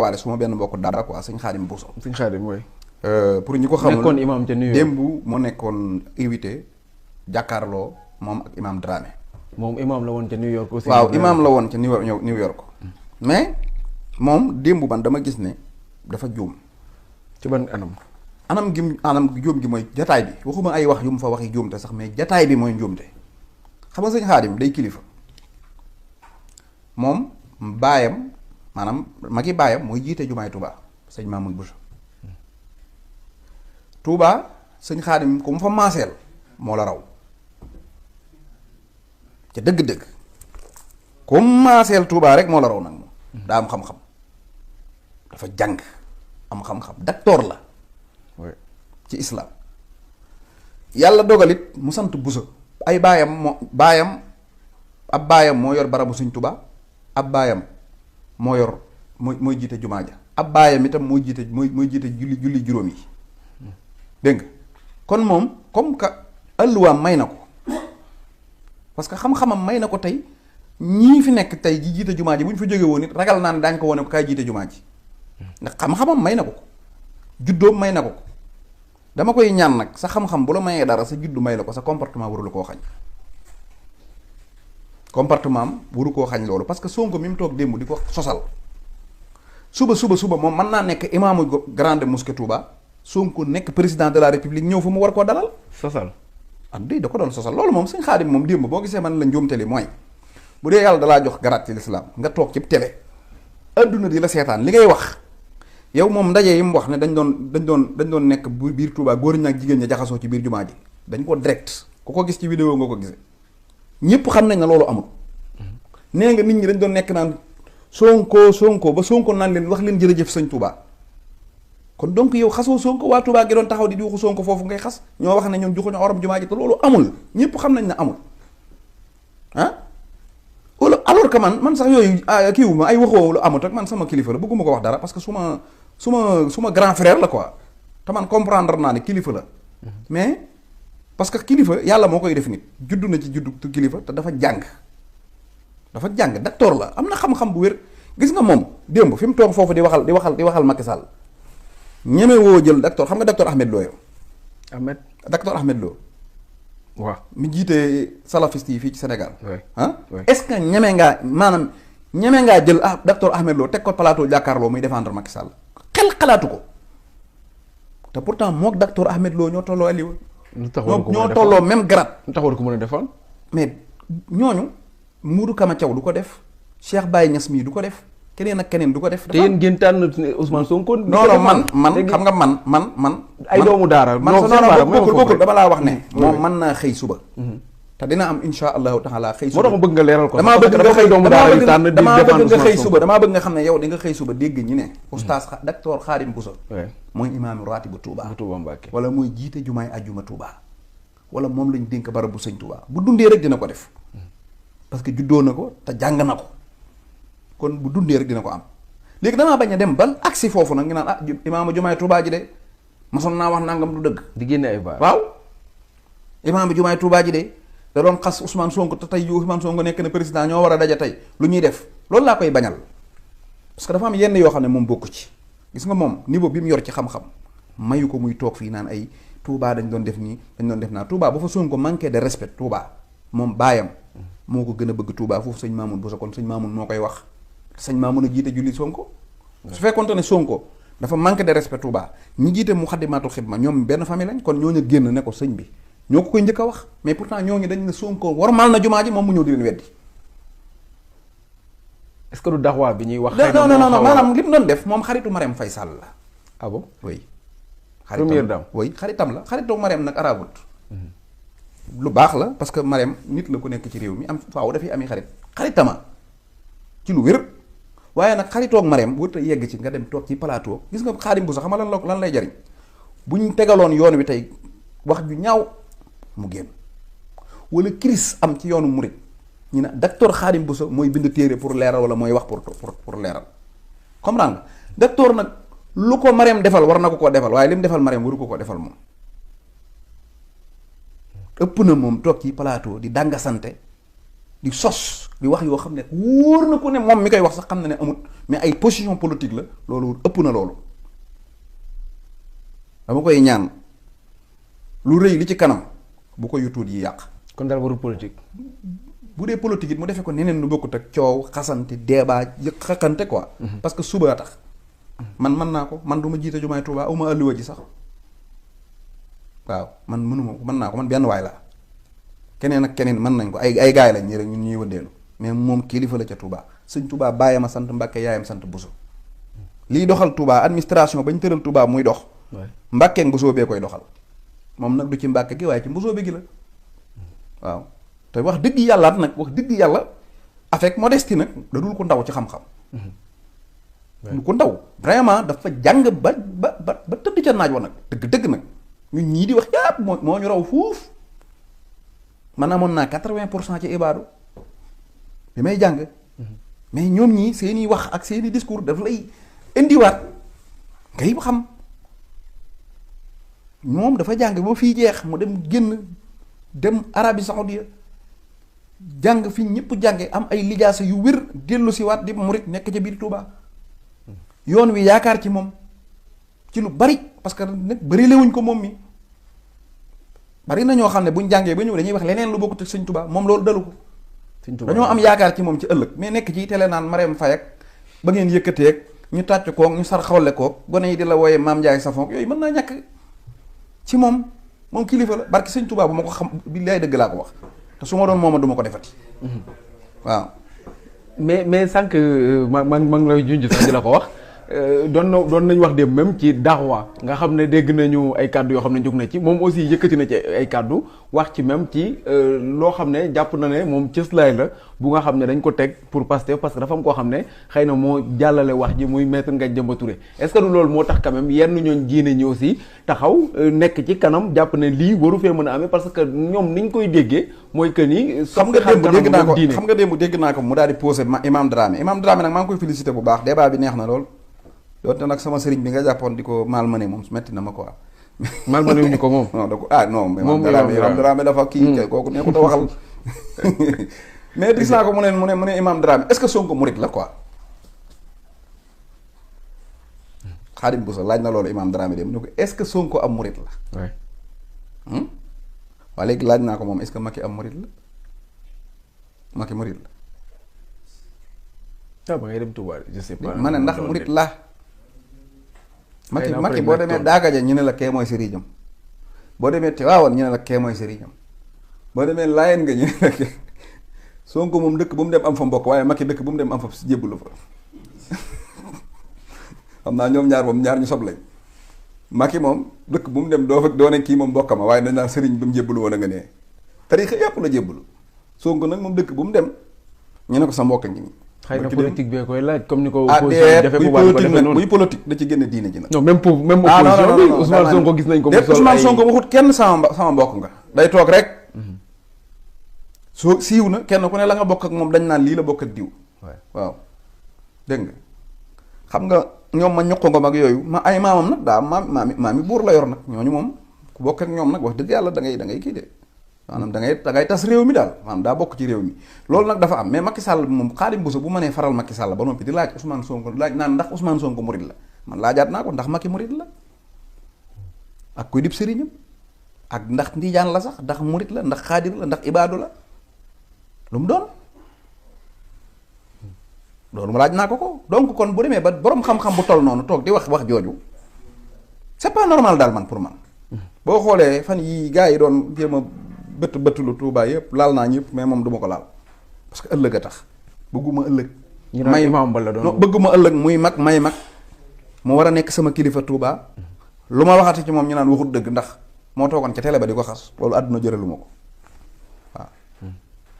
waale su ma benn mbokk daara quoi sëñ Xaadim Bousso. sëñ Xaadim mooy. pour ñi ko xamul nekkoon imam ca New York démb moo nekkoon invité jàkkaarloo moom ak imam Dramé. moom imam la woon ca New York aussi. waaw imam la woon ca New York mais moom démb man dama gis ne dafa juum. ci ban anam. anam juum gi mooy jataay bi waxuma ay wax yu mu fa waxi juumte sax mais jataay bi mooy njuumte xam nga sëñ Xaadim day kilifa moom baayam maanaam magi baayam mooy jiite jumaay Touba sëñ Mamoun Bousso Touba sëñ Xaadim ku mu fa maaseel moo la raw ca dëgg-dëgg ku mu maaseel Touba rek moo la raw nag moom daa am xam-xam dafa jàng am xam-xam docteur la ci islam yàlla dogalit mu sant Bousso ay baayam ab baayam moo yor barabu sëñ Touba ab baayam moo yor mooy jiite jumaa ja ab baayam itam mooy jiite julli juróom yi dégg nga kon moom comme que ëlluwaam may na ko parce que xam-xamam may na ko tey ñii fi nekk tey ji jiite jumaa ji bu ñu fa jóge woon it ragal naa ne daañ ko wone ko kaay jiite jumaa ji ndax xam-xamam may na ko juddoom may na ko dama koy ñaan nag sa xam-xam bu la mayee dara sa juddu may la ko sa comportement waru la koo xañ comportement am waru koo xañ loolu parce que Sonko mi mu toog démb di ko sosal suba moom mën naa nekk imaamu grande mosquée Touba Sonko nekk président de la république ñëw fa mu war koo dalal sosal da ko doon sosal loolu moom sëñ Xaadim moom démb boo gisee man la njuumte li mooy bu dee yàlla dalaa jox garaat ci lislaam nga toog ci télé adduna di la seetaan li ngay wax yow moom ndaje yi mu wax ne dañ doon nekk biir Touba góor ña ak jigéen ña jaxasoo ci biir jumaa ji dañ ko direct ku ko gis ci vidéo nga ko gisee ñëpp xam nañ ne loolu amul nee nga nit ñi dañ doon nekk naan Sonko ba Sonko naan leen wax leen jërëjëf sëñ Touba kon donc yow xasoo Sonko waa Touba gi doon taxaw di waxu Sonko foofu ngay xas ñoo wax ne ñoom joxuñu orom jumaa ji te loolu amul ñëpp xam nañ ne amul ah wala alors que man sax yooyu kiiwu ma ay waxoo lu amut ak man sama kilifa la bëgguma ko wax dara parce que suma grand frère la quoi te man comprendre naa ne kilifa la mais parce que kilifa yàlla moo koy def nit juddu na ci juddu kilifa te dafa jàng docteur la am na xam-xam bu wér gis nga moom démb fi mu toog foofu di waxal Macky Sall ñeme woo jël docteur xam nga docteur Ahmed Lo yow. docteur Ahmed Lo. waaw mi jiite salafiste yi fii ci Sénégal. est-ce que ñeme ngaa jël docteur Ahmed Lo teg ko plateau jàkkaarloo muy défendre Macky Sall xel xalaatu ko te pourtant mook docteur Ahmed Lo ñoo tolloo Aliou. ñoo tolloo même grade. lu tax war ko mën a défendre. mais ñooñu Moudou Kama Thiaw du ko def Cheikh Baye Niass mii du ko def keneen ak keneen du ko def. te yéen ngeen tànn Ousmane Sonko. non man xam nga man. ay doomu daara. bokkul dama laa wax ne. moom mën naa xëy suba. te dina am insha allahu taala xëy suba. moo tax ma bëgg nga leeral ko. damaa bëgg nga xëy doomu daara yu tànn di défendre nga xëy suba damaa bëgg nga xam ne yow di nga xëy suba dégg ñi ne. oustaz docteur Khadim Bousso. mooy imaamu raatibu Touba. wala mooy jiite jumaay ajjuma Touba. wala moom lañ dénk barabu sëñ Touba bu dundee rek dina ko def. parce que juddoo na ko te jàng na ko. kon bu dundee rek dina ko am léegi damaa bañ a dem ban agsi foofu nag ñu naan imaamu jumaay Touba ji de masoon naa wax nangam du dëgg. di génne ay baar waaw. imaamu jumaay Touba ji de da doon xas Ousmane Sonko te tey Ousmane Sonko nekk na président ñoo war a daja tey lu ñuy def loolu laa koy bañal parce que dafa am yenn yoo xam ne moom bokku ci gis nga moom niveau bi mu yor ci xam-xam mayu ko muy toog fii naan ay Touba dañ doon def nii dañ doon def naa Touba bu fa Sonko manqué de respect Touba moom baayam moo ko gën a bëgg Touba foofu sëñ Mamoun Bousso kon sëñ Mamoun moo koy wax. sëñ Mamoun a jiite julli Sonko su fekkoonte ne Sonko dafa manque de respect Touba ñi jiite Muxaddamatul Xidma ñoom benn famille lañ kon ñooñu génn ne ko sëñ bi ñoo ko koy njëkk a wax mais pourtant ñooñu dañ ne Sonko warmal na jumaa ji moom mu ñëw di leen weddi. est-ce que du daxwaa bi ñuy wax. non maanaam li mu doon def moom xaritu Marème Faye Sall la. ah bon oui. première dame xaritam la xaritu Marème nag arabut lu baax la parce que Marème nit la ku nekk ci réew mi am faaw dafay ami xaritama ci lu wér. waaye nag xaritoog Marème wut a yegg ci nga dem toog ci plateau gis nga Xaadim Bousso xam nga lan lay jariñ bu ñu tegaloon yoon wi tey wax ju ñaaw mu génn wala crise am ci yoonu murit ñu ne docteur Xaadim Bousso mooy bind téere pour leeral wala mooy wax pour leeral comprendre nga docteur nag lu ko Marème defal war na ko koo defal waaye li mu defal Marème waru ko koo defal moom ëpp na moom toog ci plateau di dànga sante di sos di wax yoo xam ne wóor na ko ne moom mi koy wax sax xam na ne amut mais ay position politique la loolu ëpp na loolu. dama koy ñaan lu rëy li ci kanam bu ko yutuut yi yàq. kon daal warul politique. bu dee politique it mu defee ko neneen lu bokkut ak coow xasante débat xaqante quoi. parce que suba tax man mën naa ko man du ma jiite jumaay Tuubaa aw ma àlluwa ji sax waaw man mënuma ko mën naa ko man benn waay laa keneen ak keneen mën nañ ko ay gaay lañ ñi rek ñun ñuy wëndeelu mais moom kilifa la ca Tuubaa sëñ Tuubaa baayam a sant Mbàkke yaayam sant Buso liy doxal Tuubaa administration bañ tëral Tuubaa muy dox. Mbàkke Mbusoo bee koy doxal moom nag du ci Mbàkke gi waaye ci Mbusoo bi gi la waaw. te wax dëgg yàllaat nag wax dëgg yàlla avec modestie nag da dul ko ndaw ci xam-xam. du ko ndaw vraiment dafa jàng ba tëdd ca naaj wa nag dëgg nag ñun ñii di wax yàpp moo ñu raw fuuf man amoon naa 80% ci ibaadu bi may jàng. mais ñoom ñii seeni wax ak seeni discours daf lay indiwaat ngay xam moom dafa jàng ba fii jeex mu dem génn dem Arabie Saoudite jàng fi ñëpp jànge am ay lijaasa yu wér dellu si waat di murit nekk ca biir Touba yoon wi yaakaar ci moom ci lu bari parce que nag bari lewuñ ko moom mi bari na ñoo xam ne buñ jàngee ba ñëw dañuy wax leneen lu bokkut ak sëñ Touba moom loolu dalu ko dañoo am yaakaar ci moom ci ëllëg mais nekk ci télé naan Marème Faye ak ba ngeen yëkkateeg ñu tàcc koog ñu sar xawle koog gone yi di la wooyee Maam Njaay Savon yooyu mën naa ñàkk ci moom kilifa la barki sëñ Touba bu ma ko xam billaay dëgg laa ko wax te su ma doon mooma du ma ko defati waaw. mais sànq ma ngi lay junj sax di la ko wax doon nañ wax dem même ci daawa nga xam ne dégg nañu ay kàddu yoo xam ne jóg na ci moom aussi yëkkati na ci ay kàddu wax ci même ci loo xam ne jàpp na ne moom cëslaay la bu nga xam ne dañ ko teg pour Pastef parce que dafa am koo xam ne xëy na moo jàllale wax ji muy Maître Ngagne Demba Touré est-ce que du loolu moo tax quand même yenn ñooñ diine ñi aussi taxaw nekk ci kanam jàpp ne lii waru fee mën a amee parce que ñoom niñ koy déggee mooy que ni. xam nga démb dégg naa ko mu daal di posé Imam Dramé nag maa ngi koy félicité bu baax débat bi neex na lool. doonte nag sama sëriñ bi nga jàppoon di ko malmené moom metti na ma quoi. malmené wuñu ko moom. non da ko moom Imam Dramé dafa kii kooku nekkut a waxal. mais gis naa ko mu ne Imam Dramé est-ce que Sonko murit la quoi. Xaadim Bousso laaj na loolu Imam Dramé de mu ne ko est-ce que Sonko am murit la. waaye léegi laaj naa ko moom est-ce que Macky am murit la Macky murit la. ba ngay dem Touba je sais pas. ma ne ndax murit la. Macky boo demee Daagaja ñu ne la kee mooy sëriñam boo demee Tiwaawan ñu ne la kee mooy sëriñam boo demee Laayeen nga ñu ne la kee Sonko moom dëkk bu mu dem am fa mbokk waaye Macky dëkk bu mu dem am fa jébbalu fa xam naa ñoom ñaar ñu sob lañ Macky moom dëkk bu mu dem doo ne kii moom mbokk ma waaye dañ naan sëriñ bi mu jébbalu woon a nga nee tariixa yépp la jébbalu Sonko nag moom dëkk bu mu dem ñu ne ko sa mbokk ngi nii. xëy na politique bee koy laaj comme ni ko. buy politique da ci génne diine ji nag. non même opposition bi Ousmane Sonko gis nañ ko. mu sol ay Ousmane Sonko waxut kenn sama mbokk nga. day toog rek. soo siiw na kenn ku ne la nga bokk ak moom dañ naan lii la bokk ak diw. waaw dégg nga xam nga ñoom ma ñuq ko mag yooyu ma ay maamam nag daa maami buur la yor nag ñooñu moom ku bokk ak ñoom nag wax dëgg yàlla da ngay kii de. maanaam da ngay tas réew mi daal maanaam daa bokk ci réew mi loolu nag dafa am mais Macky Sall moom Xaadim Bousso bu ma nee faral Macky Sall ba noppi di laaj Ousmane Sonko laaj naan ndax Ousmane Sonko murid la man laajaat naa ko ndax Macky murid la ak kuy dib sëriñam ak ndax Tijaan la sax ndax murid la ndax xaadir la ndax ibaadu la lu mu doon loolu ma laaj naa ko donc kon bu demee ba borom xam-xam bu toll noonu toog di wax jooju c'est pas normal daal man pour man boo xoolee fan yi gars yi doon jéem a bëttulu Touba yëpp laal naa ñëpp mais moom duma ko laal parce que ëllëg a tax bëgguma ëllëg bëgguma ëllëg muy mag may mag mu war a nekk sama kilifa Touba lu ma waxati ci moom ñu naan waxut dëgg ndax moo toogoon ca télé ba di ko xas loolu àdduna jëralu ma ko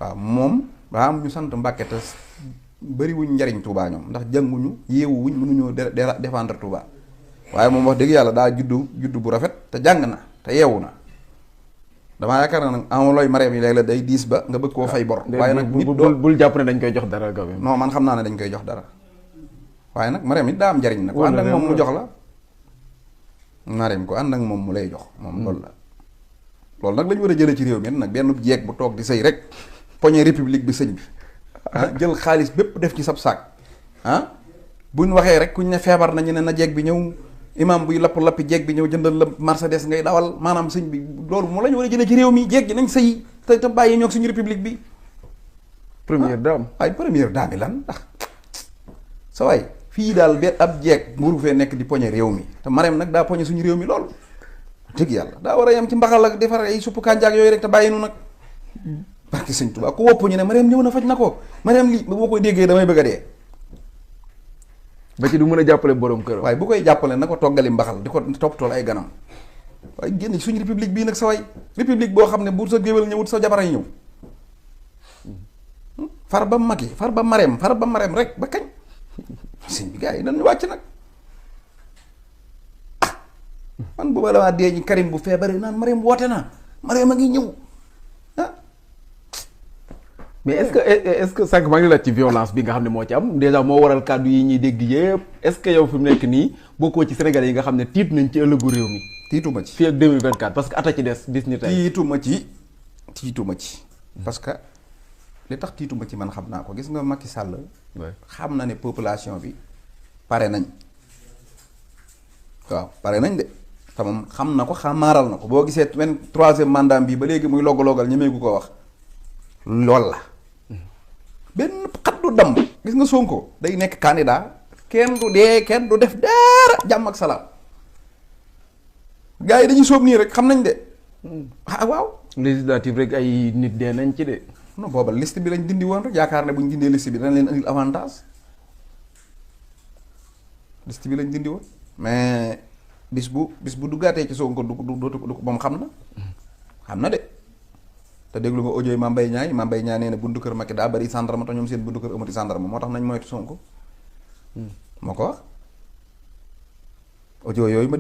waaw moom daa am ñu sant Mbàkke te bëri wuñ njariñ Touba ñoom ndax jànguñu yeewu wuñ mënuñoo défendre Touba waaye moom wax dëgg yàlla daa juddu bu rafet te jàng na te yeewu na damaa yaakaar na nag amulooy mareem yi léeg-léeg day diis ba nga bëgg koo fay bor. waaye nag nit bul jàpp ne dañ koy jox dara gaw non man xam naa ne dañ koy jox dara waaye nag mareem it daa am njariñ nag. ku ànd ak moom mu jox la. mareem ko ànd ak moom mu lay jox moom loolu la. loolu nag lañu war a jëlee ci réew mi nag benn jeeg bu toog di sëy rek poñe république bi sëñ bi jël xaalis bépp def ci sab saak buñ waxee rek kuñ ne feebar nañu ne na jeeg bi ñëw imam buy lappi jeeg bi ñëw jëndal la Mercedes ngay dawal maanaam sëñ bi loolu moo la ñu war a jëlee ci réew mi jeeg ji nañ sëy te bàyyi ñoo suñu république bi. première dame ay première dame yi lan ndax sa waay fii daal benn ab jeeg mburu fee nekk di poñe réew mi te Marème nag daa poñe suñu réew mi loolu dëgg yàlla daa war a yem ci mbaxal ak defar ay suppu kànjaak yooyu rek te bàyyi nu nag barki sëñ Tuubaa ku wopp ñu ne Marème ñëw na faj na ko Marème lii boo koy déggee damay bëgg a dee. ba ci du mën a jàppale borom kër. waaye bu koy jàppale na ko toggali mbaxal di ko toppatool ay ganam waaye génn suñu république bii nag sa waay république boo xam ne bu sa géwél ñëwut sa jabar yi ñëw far ba mag yi far ba Marème rek ba kañ sëñ bi gars yi dañu wàcc nag man bu ma damaa dee ñi Karim bu feebaree naan Marème woote na Marème a ngi ñëw mais est-ce que sànq maa ngi laaj ci violence bi nga xam ne moo ci am déjà moo waral kàddu yi ñuy dégg yëpp est-ce que yow fi mu nekk nii bokkoo ci Sénégalais yi nga xam ne tiit nañ ci ëllëgu réew mi. tiituma ci fii ak 2024 parce que ata ci des bis ni tey. tiituma ci parce que li tax tiituma ci man xam naa ko gis nga Macky Sall. xam na ne population bi pare nañ waaw pare nañ de te moom xam na ko xamaaral na ko boo gisee 23e mandat bi ba léegi muy logg-loggal ñemeegu ko wax lool la benn xat du damm gis nga Sonko day nekk candidat kenn du dee kenn du def dara jàmm ak salaam gars yi dañuy sóob nii rek xam nañ de waaw législative rek ay nit dee nañ ci de. non booba liste bi lañ dindi woon rek yaakaar ne bu ñu dindee liste bi dana leen andil avantage liste bi lañ dindi woon mais bis bu duggaatee ci Sonko du moom xam na de te déglu nga audio yi Mame Mbaye Niang nee na buntu kër Macky daa bari gendarme te ñoom seen buntu kër amati gendarme moo tax nañ moytu Sonko moo ko wax audio yooyu ma